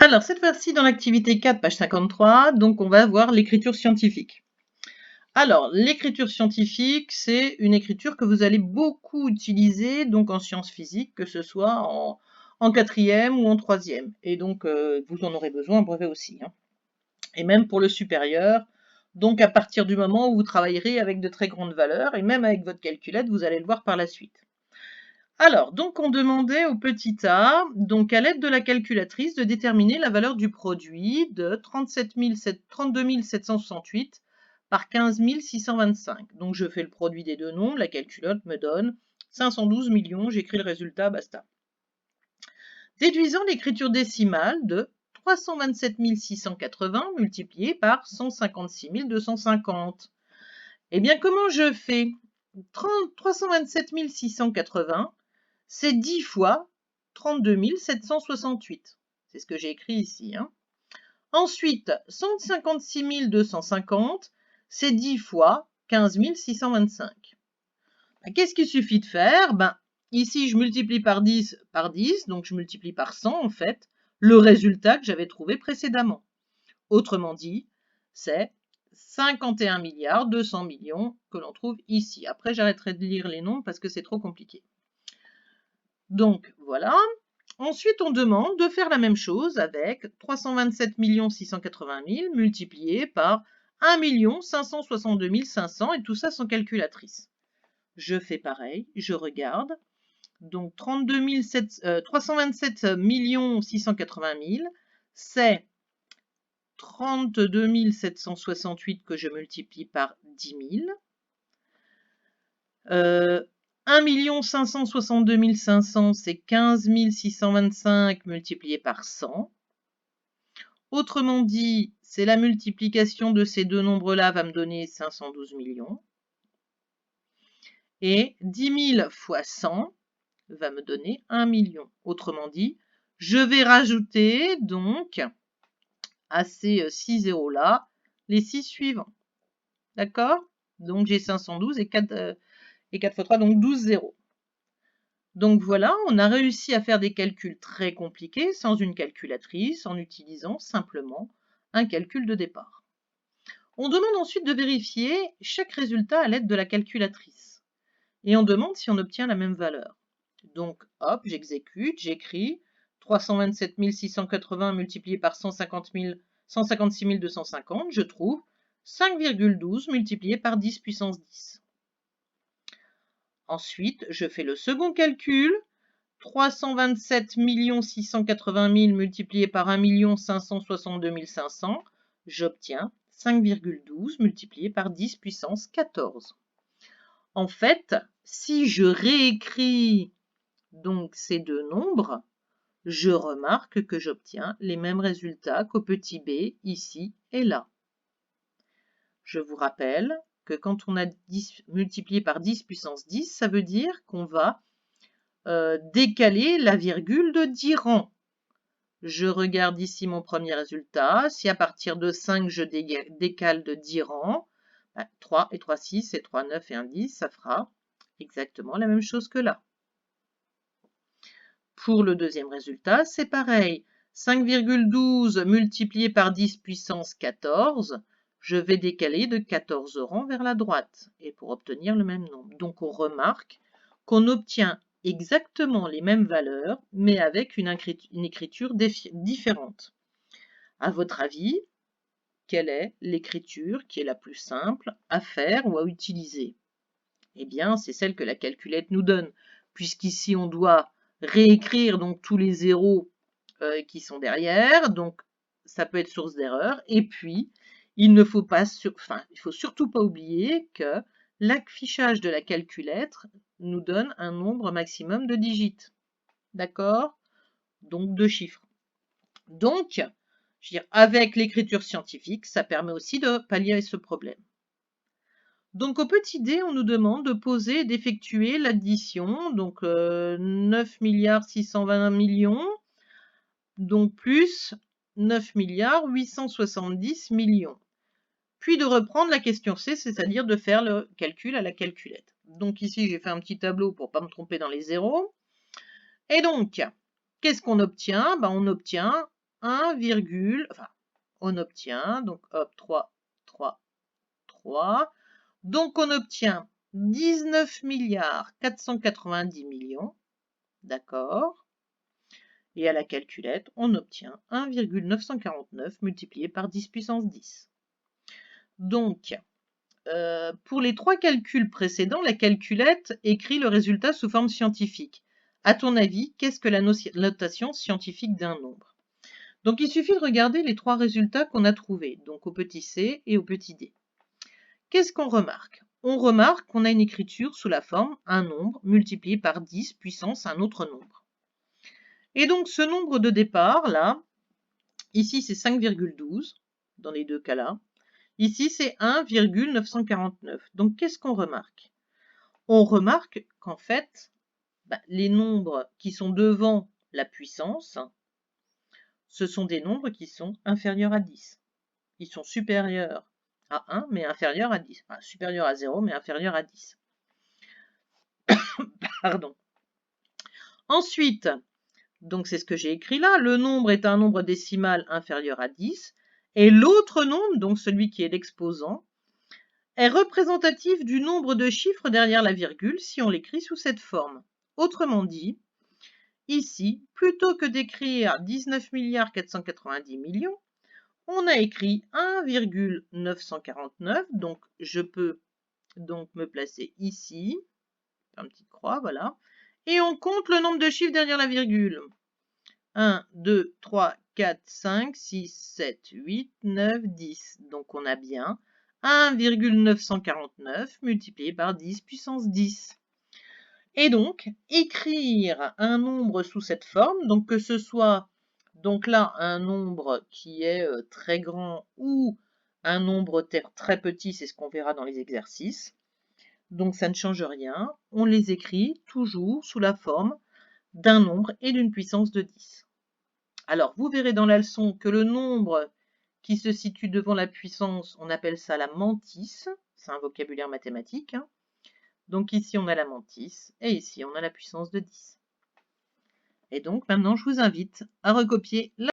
Alors, cette fois-ci, dans l'activité 4, page 53, donc on va voir l'écriture scientifique. Alors, l'écriture scientifique, c'est une écriture que vous allez beaucoup utiliser donc en sciences physiques, que ce soit en quatrième ou en troisième. Et donc, vous en aurez besoin en brevet aussi, hein. Et même pour le supérieur. Donc, à partir du moment où vous travaillerez avec de très grandes valeurs, et même avec votre calculette, vous allez le voir par la suite. Alors, donc on demandait au petit a, donc à l'aide de la calculatrice, de déterminer la valeur du produit de 32 768 par 15 625. Donc je fais le produit des deux nombres, la calculotte me donne 512 millions, j'écris le résultat, basta. Déduisant l'écriture décimale de 327 680 multiplié par 156 250. Eh bien, comment je fais 327 680, c'est 10 fois 32 768. C'est ce que j'ai écrit ici, hein. Ensuite, 156 250, c'est 10 fois 15 625. Qu'est-ce qu'il suffit de faire? Ici, je multiplie par 10, donc je multiplie par 100, en fait, le résultat que j'avais trouvé précédemment. Autrement dit, c'est 51 milliards 200 millions que l'on trouve ici. Après, j'arrêterai de lire les nombres parce que c'est trop compliqué. Donc, voilà. Ensuite, on demande de faire la même chose avec 327 680 000 multiplié par 1 562 500 et tout ça sans calculatrice. Je fais pareil, je regarde. Donc, 327 680 000, c'est 32 768 que je multiplie par 10 000. 1 562 500, c'est 15 625 multiplié par 100. Autrement dit, c'est la multiplication de ces deux nombres-là va me donner 512 millions. Et 10 000 fois 100 va me donner 1 million. Autrement dit, je vais rajouter donc à ces 6 zéros-là les 6 suivants. D'accord? Donc j'ai 512 et 4 fois 3, donc 12 zéros. Donc voilà, on a réussi à faire des calculs très compliqués sans une calculatrice, en utilisant simplement un calcul de départ. On demande ensuite de vérifier chaque résultat à l'aide de la calculatrice. Et on demande si on obtient la même valeur. Donc, hop, j'exécute, j'écris 327 680 multiplié par 156 250, je trouve 5,12 multiplié par 10 puissance 10. Ensuite, je fais le second calcul, 327 680 000 multiplié par 1 562 500, j'obtiens 5,12 multiplié par 10 puissance 14. En fait, si je réécris donc ces deux nombres, je remarque que j'obtiens les mêmes résultats qu'au petit b, ici et là. Je vous rappelle que quand on a 10 multiplié par 10 puissance 10, ça veut dire qu'on va décaler la virgule de 10 rangs. Je regarde ici mon premier résultat. Si à partir de 5, je décale de 10 rangs, 3 et 3, 6 et 3, 9 et 1, 10, ça fera exactement la même chose que là. Pour le deuxième résultat, c'est pareil. 5,12 multiplié par 10 puissance 14, je vais décaler de 14 rangs vers la droite et pour obtenir le même nombre. Donc on remarque qu'on obtient exactement les mêmes valeurs, mais avec une écriture différente. À votre avis, quelle est l'écriture qui est la plus simple à faire ou à utiliser? Eh bien, c'est celle que la calculette nous donne, puisqu'ici on doit réécrire donc tous les zéros qui sont derrière, donc ça peut être source d'erreur. Et puis, il ne faut pas, il faut surtout pas oublier que l'affichage de la calculette nous donne un nombre maximum de digits. D'accord? Donc de chiffres. Donc, je veux dire, avec l'écriture scientifique, ça permet aussi de pallier ce problème. Donc au petit d, on nous demande de poser et d'effectuer l'addition, donc 9 620 millions, donc plus 9 870 millions. Puis de reprendre la question C, c'est-à-dire de faire le calcul à la calculette. Donc ici, j'ai fait un petit tableau pour ne pas me tromper dans les zéros. Et donc, qu'est-ce qu'on obtient? On obtient enfin, on obtient, donc hop, 3, 3, 3. Donc on obtient 19 490 millions, d'accord? Et à la calculette, on obtient 1,949 multiplié par 10 puissance 10. Donc, pour les 3 calculs précédents, la calculette écrit le résultat sous forme scientifique. À ton avis, qu'est-ce que la notation scientifique d'un nombre? Donc il suffit de regarder les 3 résultats qu'on a trouvés, donc au petit c et au petit d. Qu'est-ce qu'on remarque? On remarque qu'on a une écriture sous la forme un nombre multiplié par 10 puissance un autre nombre. Et donc ce nombre de départ, là, ici c'est 5,12 dans les deux cas-là. Ici, c'est 1,949. Donc, qu'est-ce qu'on remarque? On remarque qu'en fait, les nombres qui sont devant la puissance, ce sont des nombres qui sont inférieurs à 10. Ils sont supérieurs à 1, mais inférieurs à 10. Enfin, supérieurs à 0, mais inférieurs à 10. Pardon. Ensuite, donc c'est ce que j'ai écrit là, le nombre est un nombre décimal inférieur à 10, et l'autre nombre, donc celui qui est l'exposant, est représentatif du nombre de chiffres derrière la virgule si on l'écrit sous cette forme. Autrement dit, ici, plutôt que d'écrire 19 490 millions, on a écrit 1,949, donc je peux donc me placer ici, une petite croix, voilà, et on compte le nombre de chiffres derrière la virgule. 1, 2, 3, 4, 5, 6, 7, 8, 9, 10. Donc on a bien 1,949 multiplié par 10 puissance 10. Et donc, écrire un nombre sous cette forme, donc que ce soit donc là un nombre qui est très grand ou un nombre très petit, c'est ce qu'on verra dans les exercices. Donc ça ne change rien, on les écrit toujours sous la forme d'un nombre et d'une puissance de 10. Alors, vous verrez dans la leçon que le nombre qui se situe devant la puissance, on appelle ça la mantis. C'est un vocabulaire mathématique. Hein. Donc ici, on a la mantis et ici, on a la puissance de 10. Et donc, maintenant, je vous invite à recopier la